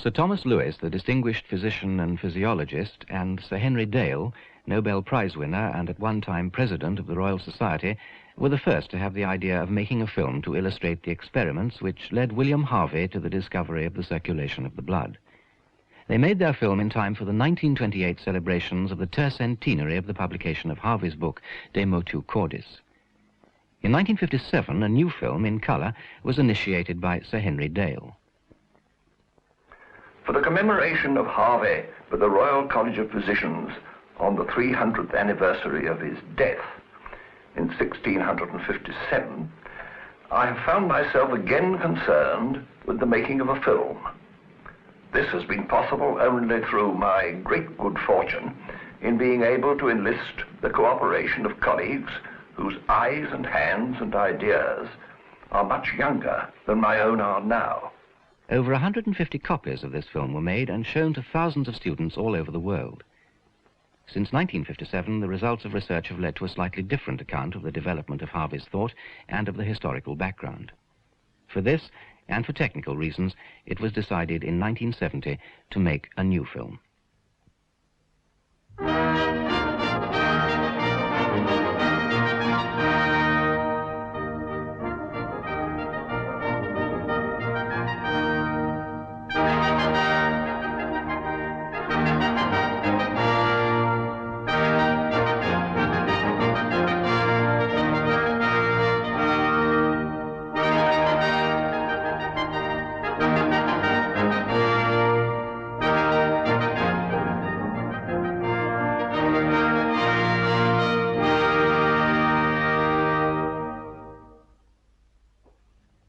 Sir Thomas Lewis, the distinguished physician and physiologist, and Sir Henry Dale, Nobel Prize winner and at one time president of the Royal Society, were the first to have the idea of making a film to illustrate the experiments which led William Harvey to the discovery of the circulation of the blood. They made their film in time for the 1928 celebrations of the tercentenary of the publication of Harvey's book, De Motu Cordis. In 1957, a new film in colour was initiated by Sir Henry Dale. For the commemoration of Harvey with the Royal College of Physicians on the 300th anniversary of his death in 1657, I have found myself again concerned with the making of a film. This has been possible only through my great good fortune in being able to enlist the cooperation of colleagues whose eyes and hands and ideas are much younger than my own are now. Over 150 copies of this film were made and shown to thousands of students all over the world. Since 1957, the results of research have led to a slightly different account of the development of Harvey's thought and of the historical background. For this, and for technical reasons, it was decided in 1970 to make a new film.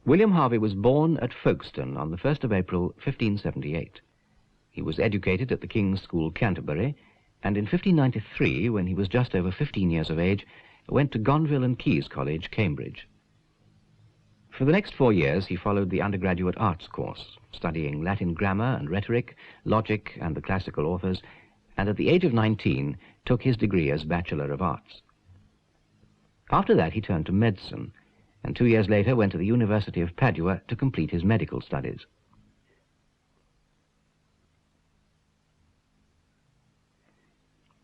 William Harvey was born at Folkestone on the 1st of April, 1578. He was educated at the King's School, Canterbury, and in 1593, when he was just over 15 years of age, went to Gonville and Caius College, Cambridge. For the next 4 years, he followed the undergraduate arts course, studying Latin grammar and rhetoric, logic and the classical authors, and at the age of 19, took his degree as Bachelor of Arts. After that, he turned to medicine, and 2 years later went to the University of Padua to complete his medical studies.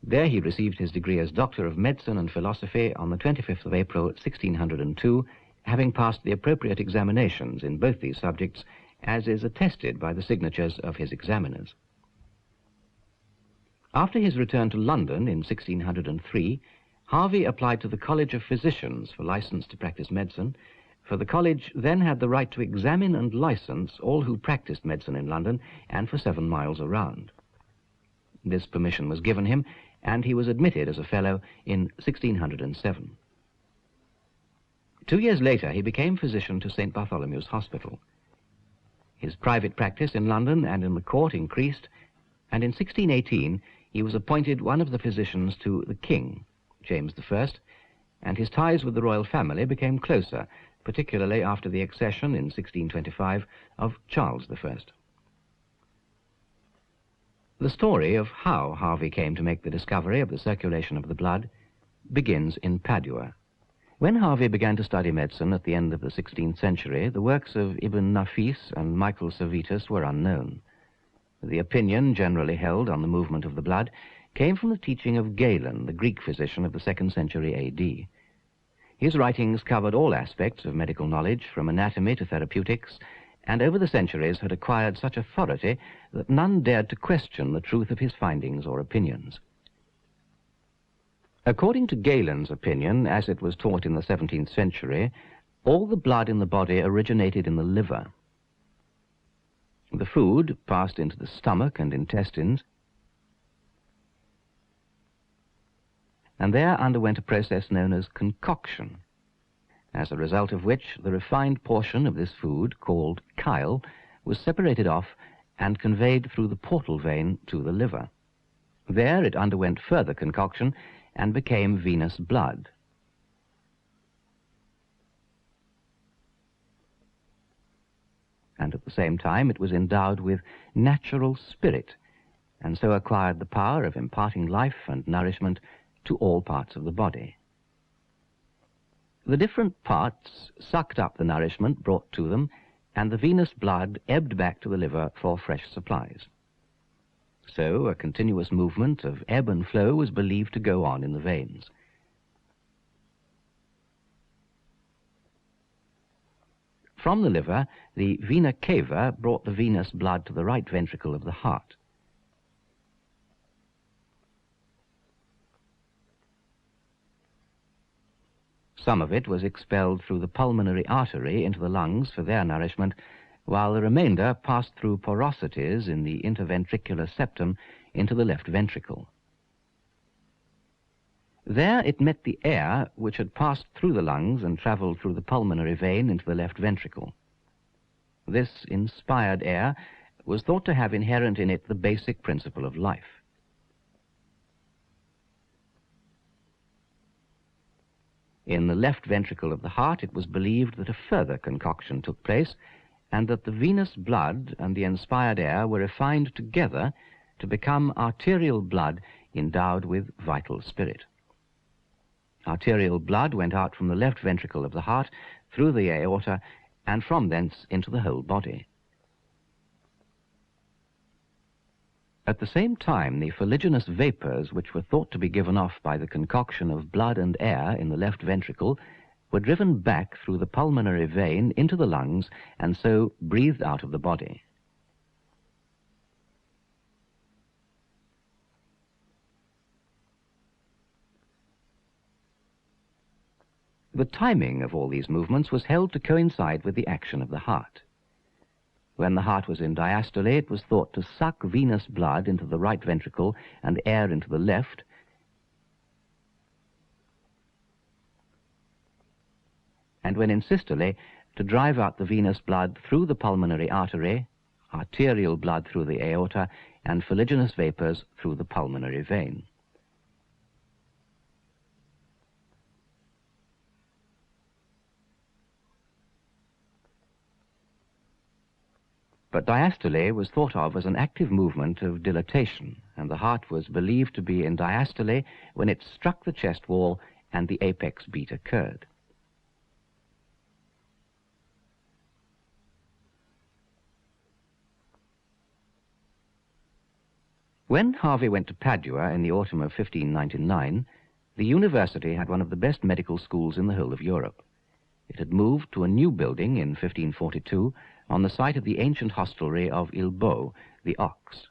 There he received his degree as Doctor of Medicine and Philosophy on the 25th of April, 1602, having passed the appropriate examinations in both these subjects, as is attested by the signatures of his examiners. After his return to London in 1603, Harvey applied to the College of Physicians for license to practice medicine, for the college then had the right to examine and license all who practiced medicine in London and for 7 miles around. This permission was given him, and he was admitted as a fellow in 1607. 2 years later, he became physician to St. Bartholomew's Hospital. His private practice in London and in the court increased, and in 1618 he was appointed one of the physicians to the King, James I, and his ties with the royal family became closer, particularly after the accession in 1625 of Charles I. The story of how Harvey came to make the discovery of the circulation of the blood begins in Padua. When Harvey began to study medicine at the end of the 16th century, the works of Ibn Nafis and Michael Servetus were unknown. The opinion generally held on the movement of the blood came from the teaching of Galen, the Greek physician of the 2nd century A.D. His writings covered all aspects of medical knowledge, from anatomy to therapeutics, and over the centuries had acquired such authority that none dared to question the truth of his findings or opinions. According to Galen's opinion, as it was taught in the 17th century, all the blood in the body originated in the liver. The food passed into the stomach and intestines, and there underwent a process known as concoction, as a result of which the refined portion of this food, called chyle, was separated off and conveyed through the portal vein to the liver. There it underwent further concoction and became venous blood. And at the same time it was endowed with natural spirit, and so acquired the power of imparting life and nourishment to all parts of the body. The different parts sucked up the nourishment brought to them and the venous blood ebbed back to the liver for fresh supplies. So a continuous movement of ebb and flow was believed to go on in the veins. From the liver, the vena cava brought the venous blood to the right ventricle of the heart. Some of it was expelled through the pulmonary artery into the lungs for their nourishment, while the remainder passed through porosities in the interventricular septum into the left ventricle. There it met the air which had passed through the lungs and travelled through the pulmonary vein into the left ventricle. This inspired air was thought to have inherent in it the basic principle of life. In the left ventricle of the heart, it was believed that a further concoction took place, and that the venous blood and the inspired air were refined together to become arterial blood endowed with vital spirit. Arterial blood went out from the left ventricle of the heart through the aorta and from thence into the whole body. At the same time, the fuliginous vapours, which were thought to be given off by the concoction of blood and air in the left ventricle, were driven back through the pulmonary vein into the lungs and so breathed out of the body. The timing of all these movements was held to coincide with the action of the heart. When the heart was in diastole, it was thought to suck venous blood into the right ventricle and air into the left, and when in systole, to drive out the venous blood through the pulmonary artery, arterial blood through the aorta, and fuliginous vapours through the pulmonary vein. But diastole was thought of as an active movement of dilatation, and the heart was believed to be in diastole when it struck the chest wall and the apex beat occurred. When Harvey went to Padua in the autumn of 1599, the university had one of the best medical schools in the whole of Europe. It had moved to a new building in 1542 on the site of the ancient hostelry of Il Beau, the Ox.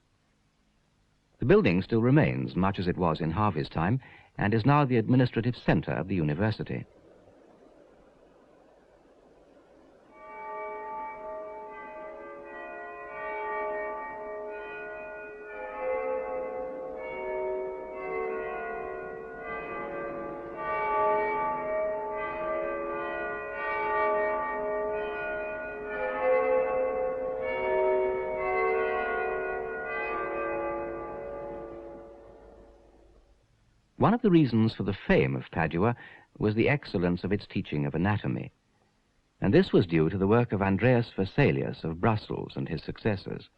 The building still remains, much as it was in Harvey's time, and is now the administrative centre of the university. One of the reasons for the fame of Padua was the excellence of its teaching of anatomy, and this was due to the work of Andreas Vesalius of Brussels and his successors.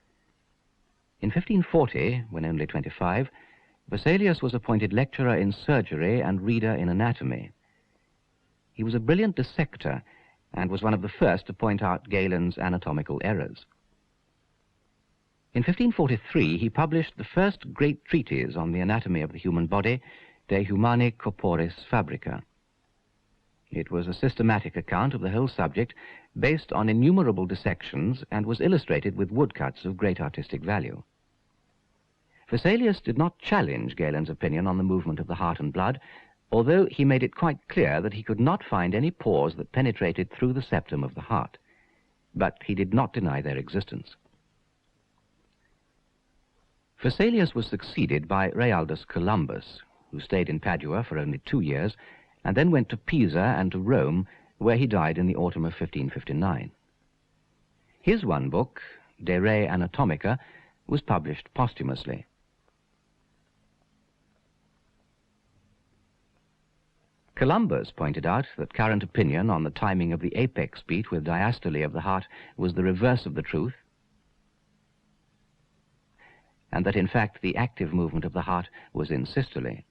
In 1540, when only 25, Vesalius was appointed lecturer in surgery and reader in anatomy. He was a brilliant dissector and was one of the first to point out Galen's anatomical errors. In 1543, he published the first great treatise on the anatomy of the human body, De Humani Corporis Fabrica. It was a systematic account of the whole subject, based on innumerable dissections, and was illustrated with woodcuts of great artistic value. Vesalius did not challenge Galen's opinion on the movement of the heart and blood, although he made it quite clear that he could not find any pores that penetrated through the septum of the heart, but he did not deny their existence. Vesalius was succeeded by Realdus Columbus, who stayed in Padua for only 2 years, and then went to Pisa and to Rome, where he died in the autumn of 1559. His one book, De Re Anatomica, was published posthumously. Columbus pointed out that current opinion on the timing of the apex beat with diastole of the heart was the reverse of the truth, and that in fact the active movement of the heart was in systole.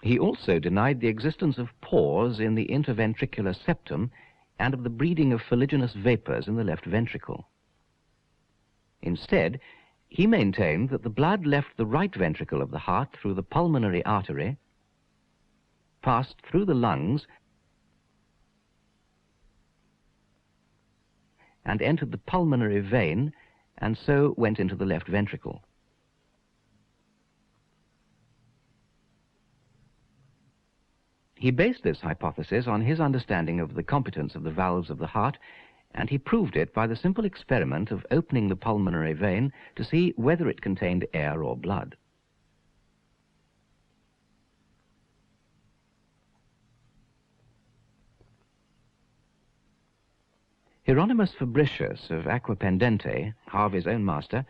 He also denied the existence of pores in the interventricular septum and of the breeding of fuliginous vapors in the left ventricle. Instead, he maintained that the blood left the right ventricle of the heart through the pulmonary artery, passed through the lungs, and entered the pulmonary vein, and so went into the left ventricle. He based this hypothesis on his understanding of the competence of the valves of the heart, and he proved it by the simple experiment of opening the pulmonary vein to see whether it contained air or blood. Hieronymus Fabricius of Aquapendente, Harvey's own master,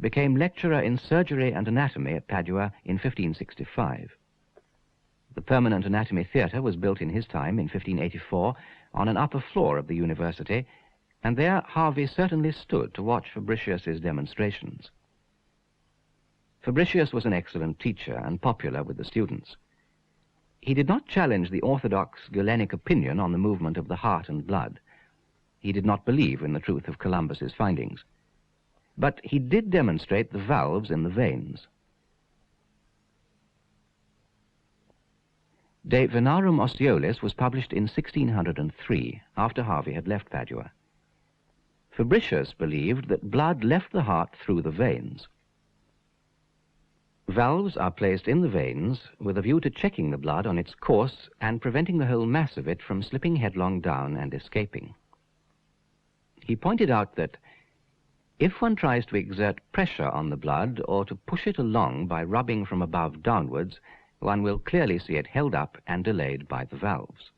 became lecturer in surgery and anatomy at Padua in 1565. The permanent anatomy theatre was built in his time in 1584 on an upper floor of the university, and there Harvey certainly stood to watch Fabricius's demonstrations. Fabricius was an excellent teacher and popular with the students. He did not challenge the orthodox Galenic opinion on the movement of the heart and blood. He did not believe in the truth of Columbus's findings. But he did demonstrate the valves in the veins. De Venarum Ostiolis was published in 1603, after Harvey had left Padua. Fabricius believed that blood left the heart through the veins. Valves are placed in the veins with a view to checking the blood on its course and preventing the whole mass of it from slipping headlong down and escaping. He pointed out that if one tries to exert pressure on the blood or to push it along by rubbing from above downwards, one will clearly see it held up and delayed by the valves.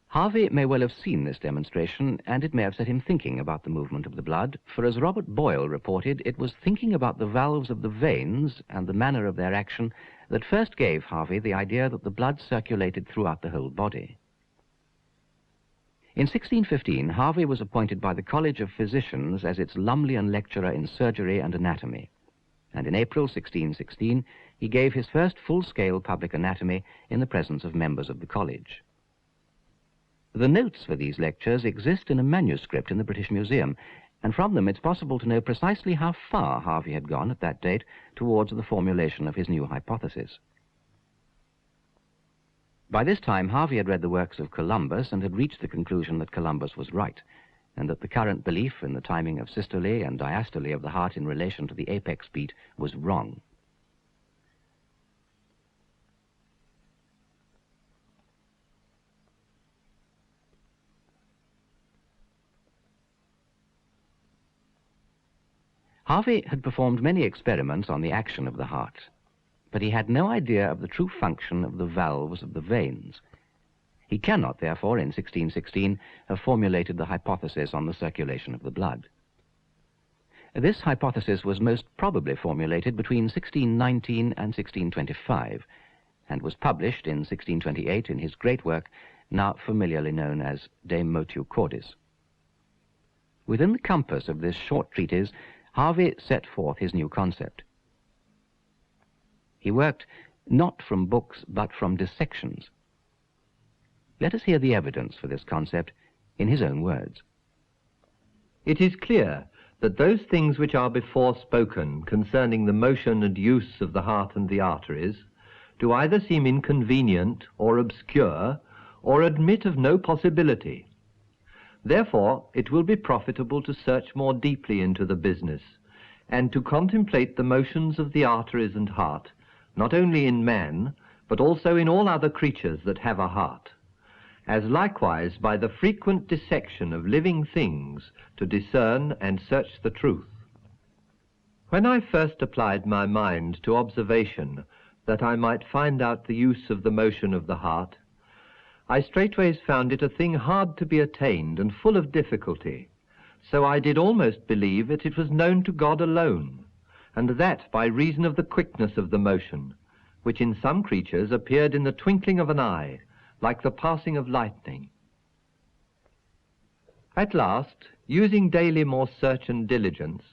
Harvey may well have seen this demonstration, and it may have set him thinking about the movement of the blood, for as Robert Boyle reported, it was thinking about the valves of the veins and the manner of their action that first gave Harvey the idea that the blood circulated throughout the whole body. In 1615, Harvey was appointed by the College of Physicians as its Lumleian lecturer in surgery and anatomy, and in April 1616 he gave his first full-scale public anatomy in the presence of members of the college. The notes for these lectures exist in a manuscript in the British Museum, and from them it's possible to know precisely how far Harvey had gone at that date towards the formulation of his new hypothesis. By this time, Harvey had read the works of Columbus and had reached the conclusion that Columbus was right, and that the current belief in the timing of systole and diastole of the heart in relation to the apex beat was wrong. Harvey had performed many experiments on the action of the heart, but he had no idea of the true function of the valves of the veins. He cannot, therefore, in 1616, have formulated the hypothesis on the circulation of the blood. This hypothesis was most probably formulated between 1619 and 1625, and was published in 1628 in his great work, now familiarly known as De Motu Cordis. Within the compass of this short treatise, Harvey set forth his new concept. He worked not from books, but from dissections. Let us hear the evidence for this concept in his own words. It is clear that those things which are before spoken concerning the motion and use of the heart and the arteries do either seem inconvenient or obscure, or admit of no possibility. Therefore, it will be profitable to search more deeply into the business, and to contemplate the motions of the arteries and heart, not only in man, but also in all other creatures that have a heart, as likewise by the frequent dissection of living things to discern and search the truth. When I first applied my mind to observation that I might find out the use of the motion of the heart, I straightways found it a thing hard to be attained and full of difficulty, so I did almost believe that it was known to God alone, and that by reason of the quickness of the motion, which in some creatures appeared in the twinkling of an eye, like the passing of lightning. At last, using daily more search and diligence,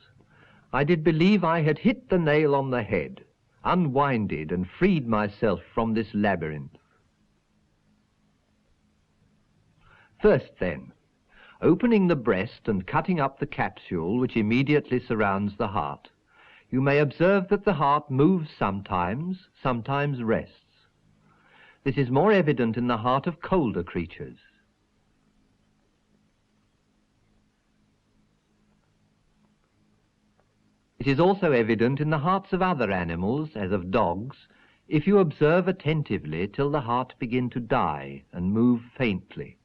I did believe I had hit the nail on the head. unwinded and freed myself from this labyrinth. First then, opening the breast and cutting up the capsule which immediately surrounds the heart, you may observe that the heart moves sometimes, sometimes rests. This is more evident in the heart of colder creatures. It is also evident in the hearts of other animals, as of dogs, if you observe attentively till the heart begin to die and move faintly.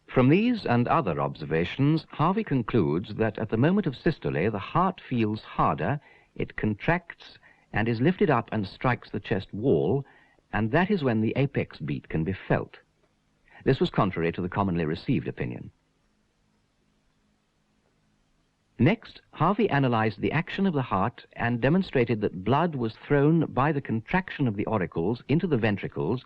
From these and other observations, Harvey concludes that at the moment of systole, the heart feels harder, it contracts and is lifted up and strikes the chest wall, and that is when the apex beat can be felt. This was contrary to the commonly received opinion. Next, Harvey analyzed the action of the heart and demonstrated that blood was thrown by the contraction of the auricles into the ventricles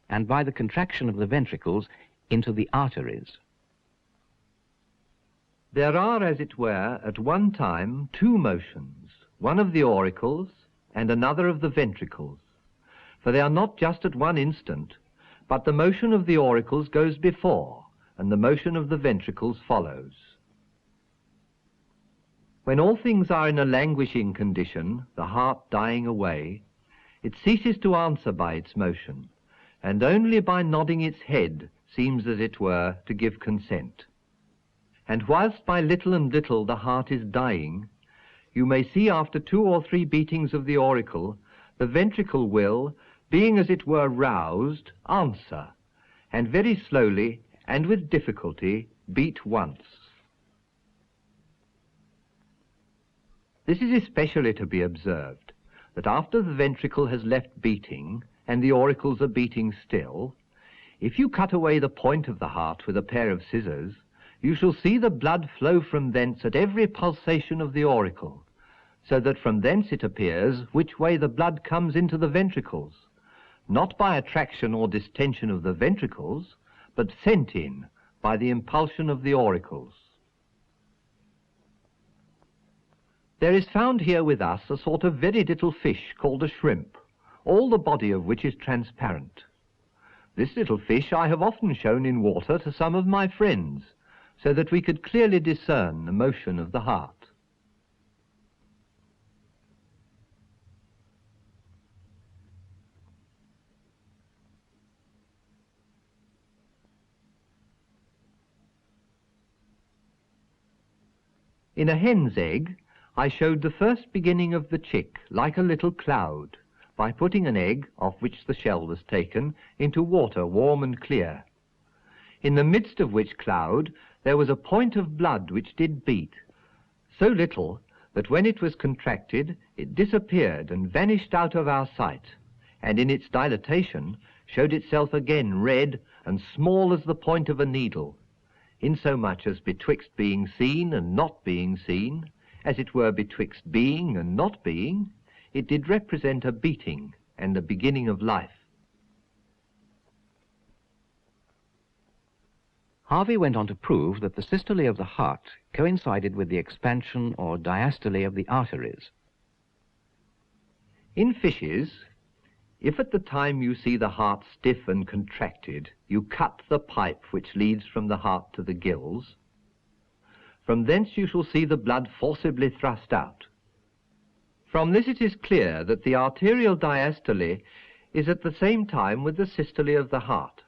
and by the contraction of the ventricles into the arteries. There are, as it were, at one time two motions, one of the auricles and another of the ventricles, for they are not just at one instant, but the motion of the auricles goes before, and the motion of the ventricles follows. When all things are in a languishing condition, the heart dying away, it ceases to answer by its motion, and only by nodding its head seems, as it were, to give consent. And whilst by little and little the heart is dying, you may see after 2 or 3 beatings of the auricle, the ventricle will, being as it were roused, answer, and very slowly and with difficulty beat once. This is especially to be observed, that after the ventricle has left beating, and the auricles are beating still, if you cut away the point of the heart with a pair of scissors, you shall see the blood flow from thence at every pulsation of the auricle, so that from thence it appears which way the blood comes into the ventricles, not by attraction or distension of the ventricles, but sent in by the impulsion of the auricles. There is found here with us a sort of very little fish called a shrimp, all the body of which is transparent. This little fish I have often shown in water to some of my friends, so that we could clearly discern the motion of the heart. In a hen's egg, I showed the first beginning of the chick like a little cloud, by putting an egg, off which the shell was taken, into water warm and clear, in the midst of which cloud there was a point of blood which did beat, so little that when it was contracted it disappeared and vanished out of our sight, and in its dilatation showed itself again red and small as the point of a needle, insomuch as betwixt being seen and not being seen, as it were betwixt being and not being, it did represent a beating and the beginning of life. Harvey went on to prove that the systole of the heart coincided with the expansion or diastole of the arteries. In fishes, if at the time you see the heart stiff and contracted, you cut the pipe which leads from the heart to the gills, from thence you shall see the blood forcibly thrust out. From this it is clear that the arterial diastole is at the same time with the systole of the heart,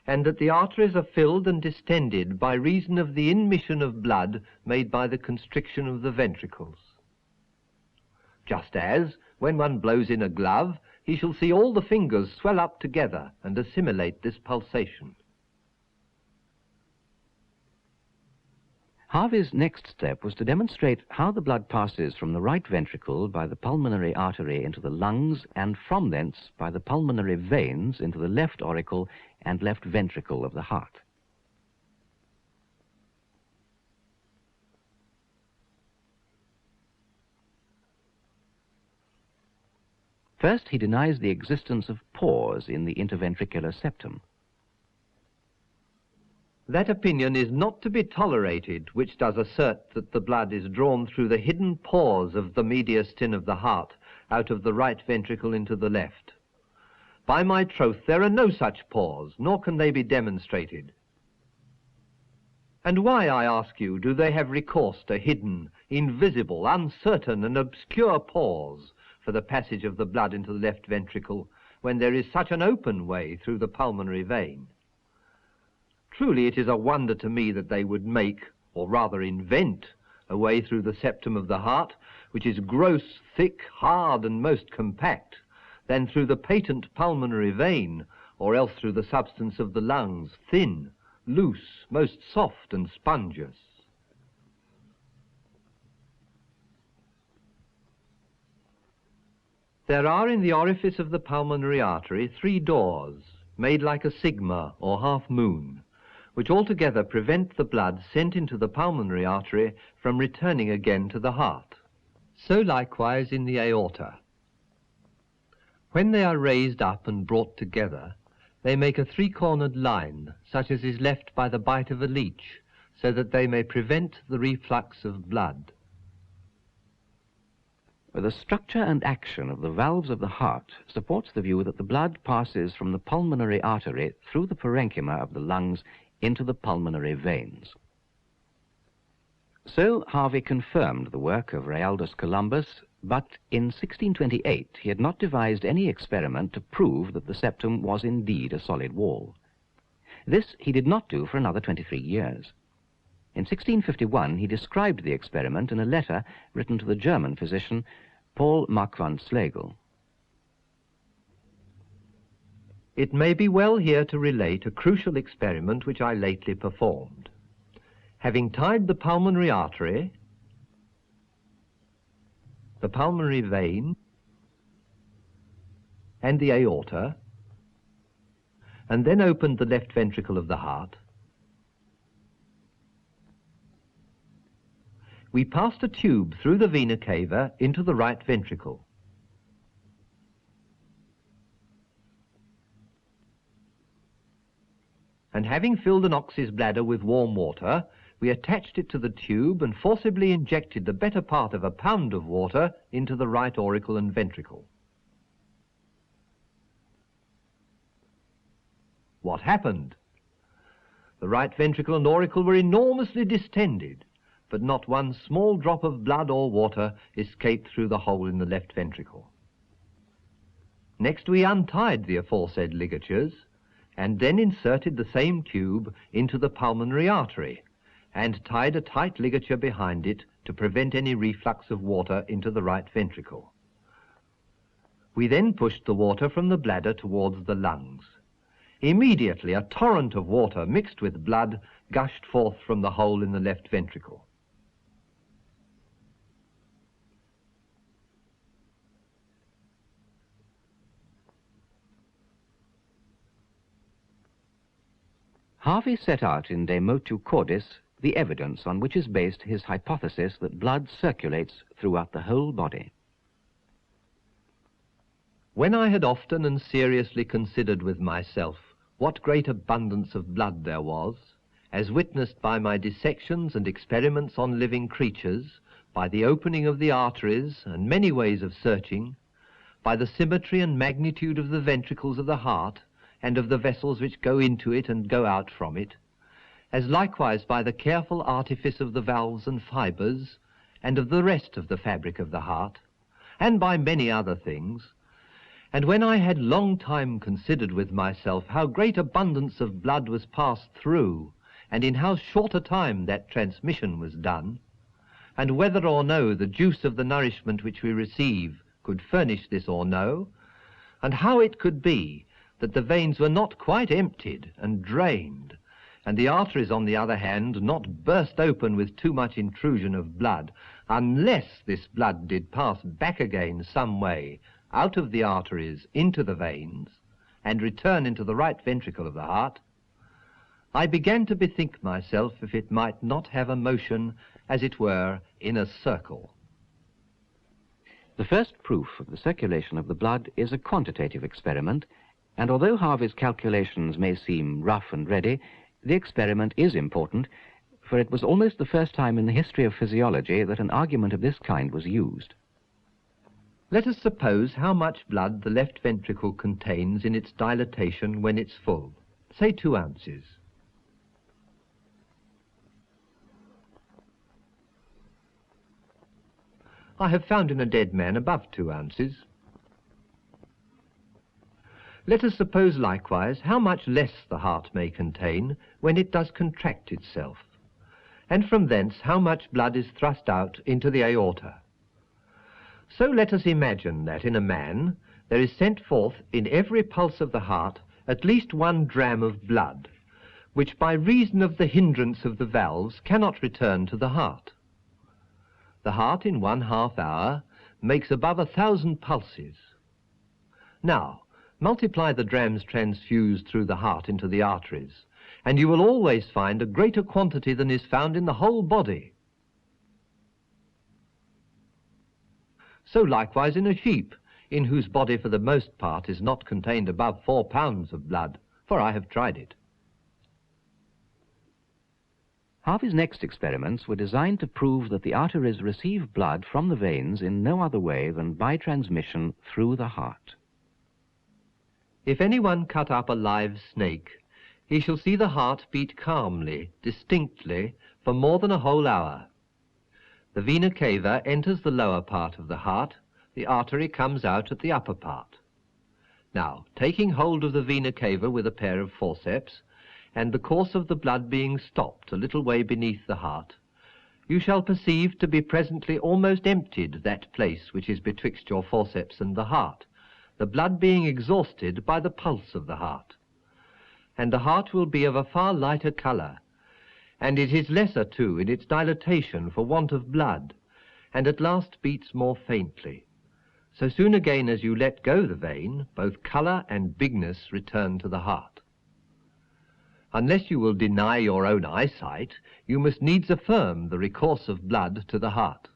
and that the arteries are filled and distended by reason of the immission of blood made by the constriction of the ventricles. Just as, when one blows in a glove, he shall see all the fingers swell up together and assimilate this pulsation. Harvey's next step was to demonstrate how the blood passes from the right ventricle by the pulmonary artery into the lungs, and from thence by the pulmonary veins into the left auricle and left ventricle of the heart. First, he denies the existence of pores in the interventricular septum. That opinion is not to be tolerated which does assert that the blood is drawn through the hidden pores of the mediastin of the heart out of the right ventricle into the left. By my troth, there are no such pores, nor can they be demonstrated. And why, I ask you, do they have recourse to hidden, invisible, uncertain, and obscure pores for the passage of the blood into the left ventricle, when there is such an open way through the pulmonary vein? Truly it is a wonder to me that they would make, or rather invent, a way through the septum of the heart, which is gross, thick, hard, and most compact, than through the patent pulmonary vein, or else through the substance of the lungs, thin, loose, most soft and spongious. There are in the orifice of the pulmonary artery 3 doors, made like a sigma or half moon, which altogether prevent the blood sent into the pulmonary artery from returning again to the heart. So likewise in the aorta. When they are raised up and brought together, they make a 3-cornered line, such as is left by the bite of a leech, so that they may prevent the reflux of blood. The structure and action of the valves of the heart supports the view that the blood passes from the pulmonary artery through the parenchyma of the lungs into the pulmonary veins. So Harvey confirmed the work of Realdus Columbus, but in 1628 he had not devised any experiment to prove that the septum was indeed a solid wall. This he did not do for another 23 years. In 1651 he described the experiment in a letter written to the German physician Paul Mark van Slegel. It may be well here to relate a crucial experiment which I lately performed. Having tied the pulmonary artery, the pulmonary vein, and the aorta, and then opened the left ventricle of the heart, we passed a tube through the vena cava into the right ventricle. And having filled an ox's bladder with warm water, we attached it to the tube and forcibly injected the better part of 1 pound of water into the right auricle and ventricle. What happened? The right ventricle and auricle were enormously distended, but not one small drop of blood or water escaped through the hole in the left ventricle. Next we untied the aforesaid ligatures, and then inserted the same tube into the pulmonary artery, and tied a tight ligature behind it to prevent any reflux of water into the right ventricle. We then pushed the water from the bladder towards the lungs. Immediately a torrent of water mixed with blood gushed forth from the hole in the left ventricle. Harvey set out in De Motu Cordis the evidence on which is based his hypothesis that blood circulates throughout the whole body. When I had often and seriously considered with myself what great abundance of blood there was, as witnessed by my dissections and experiments on living creatures, by the opening of the arteries and many ways of searching, by the symmetry and magnitude of the ventricles of the heart, and of the vessels which go into it and go out from it, as likewise by the careful artifice of the valves and fibres, and of the rest of the fabric of the heart, and by many other things, and when I had long time considered with myself how great abundance of blood was passed through, and in how short a time that transmission was done, and whether or no the juice of the nourishment which we receive could furnish this or no, and how it could be that the veins were not quite emptied and drained, and the arteries, on the other hand, not burst open with too much intrusion of blood, unless this blood did pass back again some way out of the arteries into the veins, and return into the right ventricle of the heart, I began to bethink myself if it might not have a motion, as it were, in a circle. The first proof of the circulation of the blood is a quantitative experiment, and although Harvey's calculations may seem rough and ready, The experiment is important, for it was almost the first time in the history of physiology that an argument of this kind was used. Let us suppose how much blood the left ventricle contains in its dilatation when it's full, say 2 ounces. I have found in a dead man above 2 ounces. Let us suppose likewise how much less the heart may contain when it does contract itself, and from thence how much blood is thrust out into the aorta. So let us imagine that in a man there is sent forth in every pulse of the heart at least 1 dram of blood, which by reason of the hindrance of the valves cannot return to the heart. The heart in 1/2 hour makes above 1,000 pulses. Now, multiply the drams transfused through the heart into the arteries, and you will always find a greater quantity than is found in the whole body. So likewise in a sheep, in whose body for the most part is not contained above 4 pounds of blood, for I have tried it. Harvey's next experiments were designed to prove that the arteries receive blood from the veins in no other way than by transmission through the heart. If anyone cut up a live snake, he shall see the heart beat calmly, distinctly, for more than a whole hour. The vena cava enters the lower part of the heart, the artery comes out at the upper part. Now, taking hold of the vena cava with a pair of forceps, and the course of the blood being stopped a little way beneath the heart, you shall perceive to be presently almost emptied that place which is betwixt your forceps and the heart, the blood being exhausted by the pulse of the heart. And the heart will be of a far lighter colour, and it is lesser too in its dilatation for want of blood, and at last beats more faintly. So soon again as you let go the vein, both colour and bigness return to the heart. Unless you will deny your own eyesight, you must needs affirm the recourse of blood to the heart.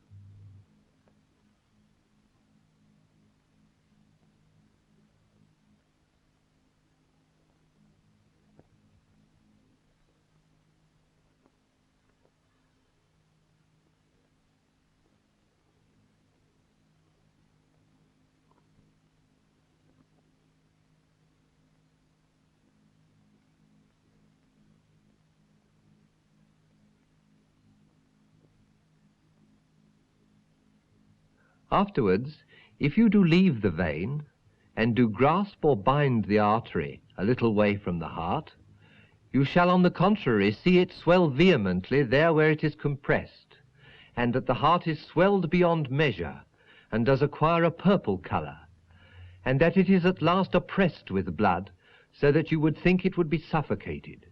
Afterwards, if you do leave the vein, and do grasp or bind the artery a little way from the heart, you shall on the contrary see it swell vehemently there where it is compressed, and that the heart is swelled beyond measure, and does acquire a purple colour, and that it is at last oppressed with blood, so that you would think it would be suffocated.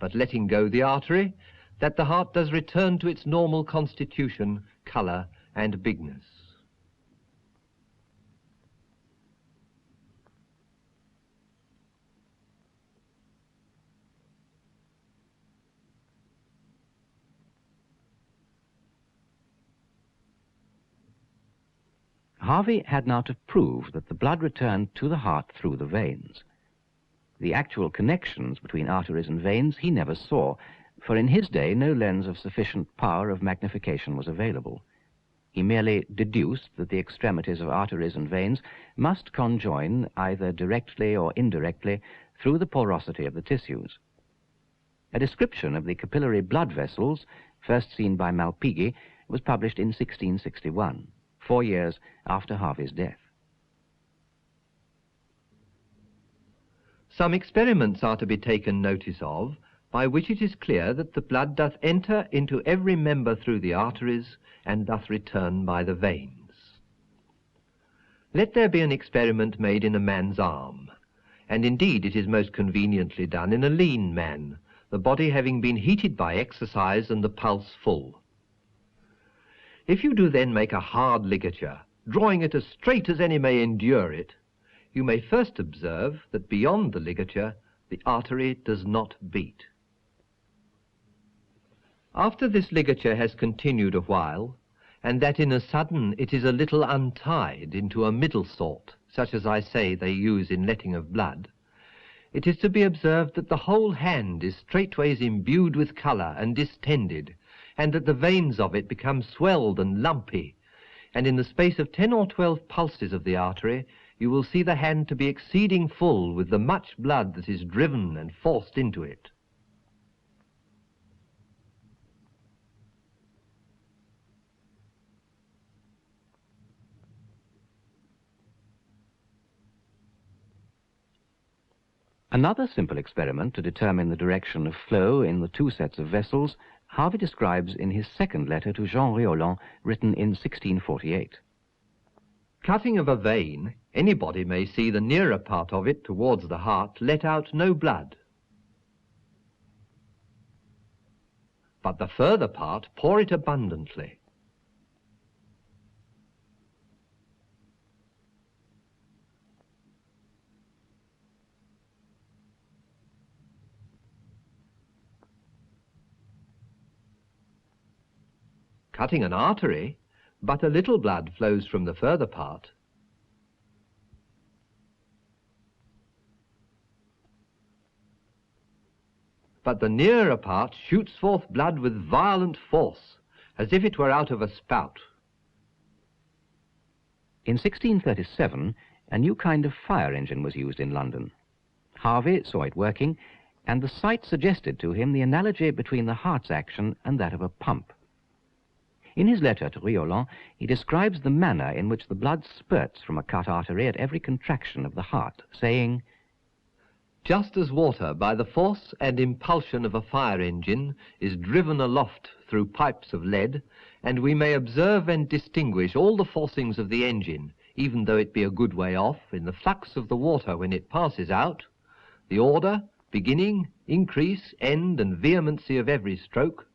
But letting go the artery, that the heart does return to its normal constitution, colour, and bigness. Harvey had now to prove that the blood returned to the heart through the veins. The actual connections between arteries and veins he never saw, for in his day no lens of sufficient power of magnification was available. He merely deduced that the extremities of arteries and veins must conjoin either directly or indirectly through the porosity of the tissues. A description of the capillary blood vessels, first seen by Malpighi, was published in 1661, 4 years after Harvey's death. Some experiments are to be taken notice of, by which it is clear that the blood doth enter into every member through the arteries, and doth return by the veins. Let there be an experiment made in a man's arm, and indeed it is most conveniently done in a lean man, the body having been heated by exercise and the pulse full. If you do then make a hard ligature, drawing it as straight as any may endure it, you may first observe that beyond the ligature the artery does not beat. After this ligature has continued a while, and that in a sudden it is a little untied into a middle sort, such as I say they use in letting of blood, It is to be observed that the whole hand is straightways imbued with colour and distended, and that the veins of it become swelled and lumpy, and in the space of 10 or 12 pulses of the artery you will see the hand to be exceeding full with the much blood that is driven and forced into it. Another simple experiment to determine the direction of flow in the two sets of vessels Harvey describes in his second letter to Jean Riolan, written in 1648. Cutting of a vein, anybody may see the nearer part of it towards the heart let out no blood, but the further part pour it abundantly. Cutting an artery, but a little blood flows from the further part. But the nearer part shoots forth blood with violent force, as if it were out of a spout. In 1637, a new kind of fire engine was used in London. Harvey saw it working, and the sight suggested to him the analogy between the heart's action and that of a pump. In his letter to Riolan, he describes the manner in which the blood spurts from a cut artery at every contraction of the heart, saying, "Just as water, by the force and impulsion of a fire engine, is driven aloft through pipes of lead, and we may observe and distinguish all the forcings of the engine, even though it be a good way off, in the flux of the water when it passes out, the order, beginning, increase, end, and vehemency of every stroke,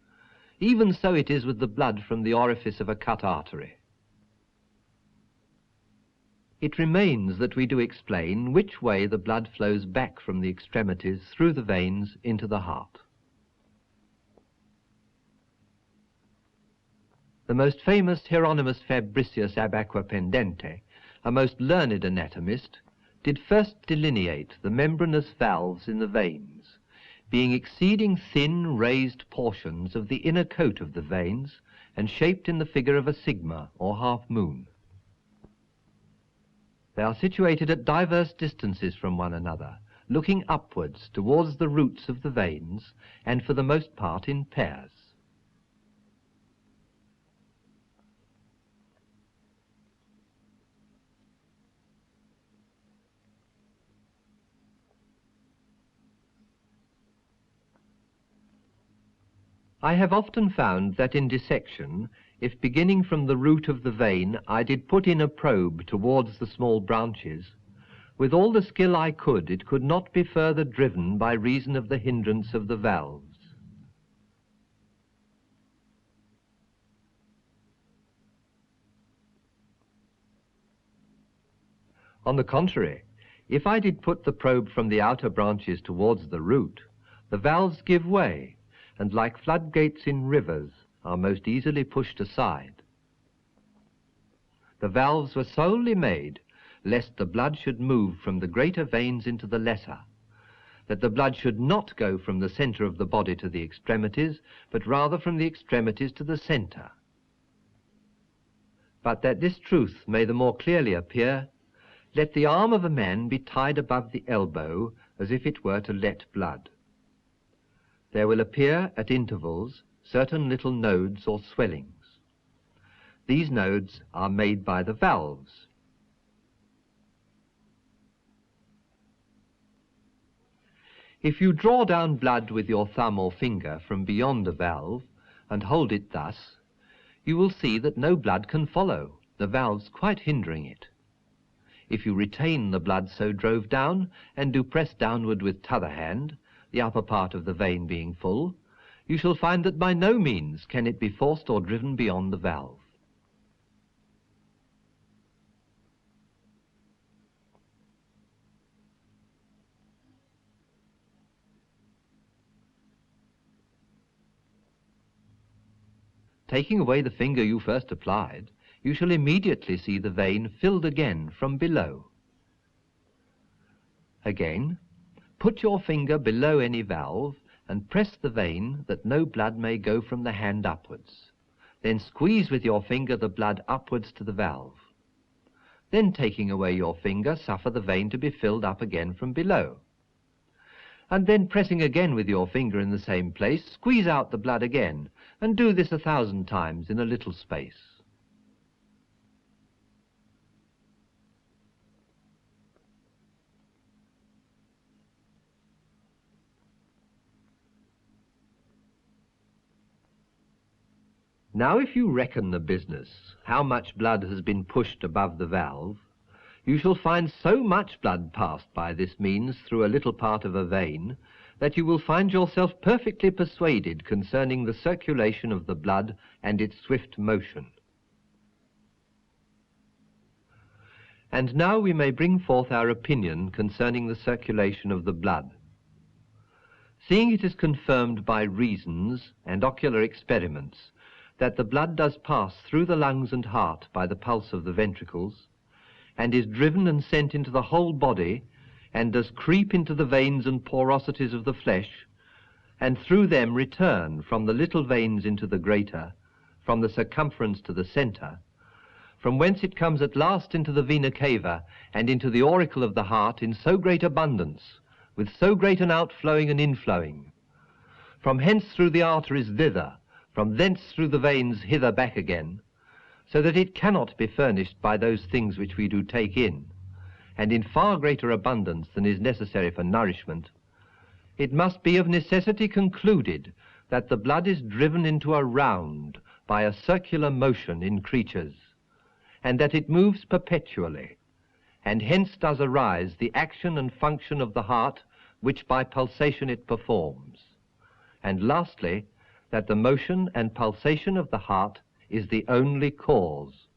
even so it is with the blood from the orifice of a cut artery." It remains that we do explain which way the blood flows back from the extremities through the veins into the heart. The most famous Hieronymus Fabricius ab Aquapendente, a most learned anatomist, did first delineate the membranous valves in the veins, being exceeding thin raised portions of the inner coat of the veins, and shaped in the figure of a sigma or half moon. They are situated at diverse distances from one another, looking upwards towards the roots of the veins, and for the most part in pairs. I have often found that in dissection, if beginning from the root of the vein I did put in a probe towards the small branches, with all the skill I could, it could not be further driven by reason of the hindrance of the valves. On the contrary, if I did put the probe from the outer branches towards the root, the valves give way, and like floodgates in rivers, are most easily pushed aside. The valves were solely made lest the blood should move from the greater veins into the lesser, that the blood should not go from the centre of the body to the extremities, but rather from the extremities to the centre. But that this truth may the more clearly appear, let the arm of a man be tied above the elbow as if it were to let blood. There will appear at intervals certain little nodes or swellings. These nodes are made by the valves. If you draw down blood with your thumb or finger from beyond a valve and hold it thus, you will see that no blood can follow, the valves quite hindering it. If you retain the blood so drove down and do press downward with t'other hand, the upper part of the vein being full, you shall find that by no means can it be forced or driven beyond the valve. Taking away the finger you first applied, you shall immediately see the vein filled again from below. Again, Put your finger below any valve and press the vein that no blood may go from the hand upwards. Then squeeze with your finger the blood upwards to the valve. Then, taking away your finger, suffer the vein to be filled up again from below. And then, pressing again with your finger in the same place, squeeze out the blood again, and do this 1,000 times in a little space. Now if you reckon the business, how much blood has been pushed above the valve, you shall find so much blood passed by this means through a little part of a vein, that you will find yourself perfectly persuaded concerning the circulation of the blood and its swift motion. And now we may bring forth our opinion concerning the circulation of the blood. Seeing it is confirmed by reasons and ocular experiments that the blood does pass through the lungs and heart by the pulse of the ventricles, and is driven and sent into the whole body, and does creep into the veins and porosities of the flesh, and through them return from the little veins into the greater, from the circumference to the centre, from whence it comes at last into the vena cava and into the auricle of the heart in so great abundance, with so great an outflowing and inflowing. From hence through the arteries thither, from thence through the veins hither back again, so that it cannot be furnished by those things which we do take in, and in far greater abundance than is necessary for nourishment, it must be of necessity concluded that the blood is driven into a round by a circular motion in creatures, and that it moves perpetually, and hence does arise the action and function of the heart which by pulsation it performs, and lastly, that the motion and pulsation of the heart is the only cause.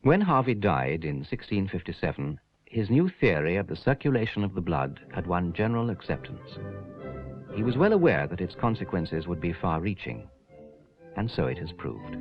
When Harvey died in 1657, his new theory of the circulation of the blood had won general acceptance. He was well aware that its consequences would be far-reaching, and so it has proved.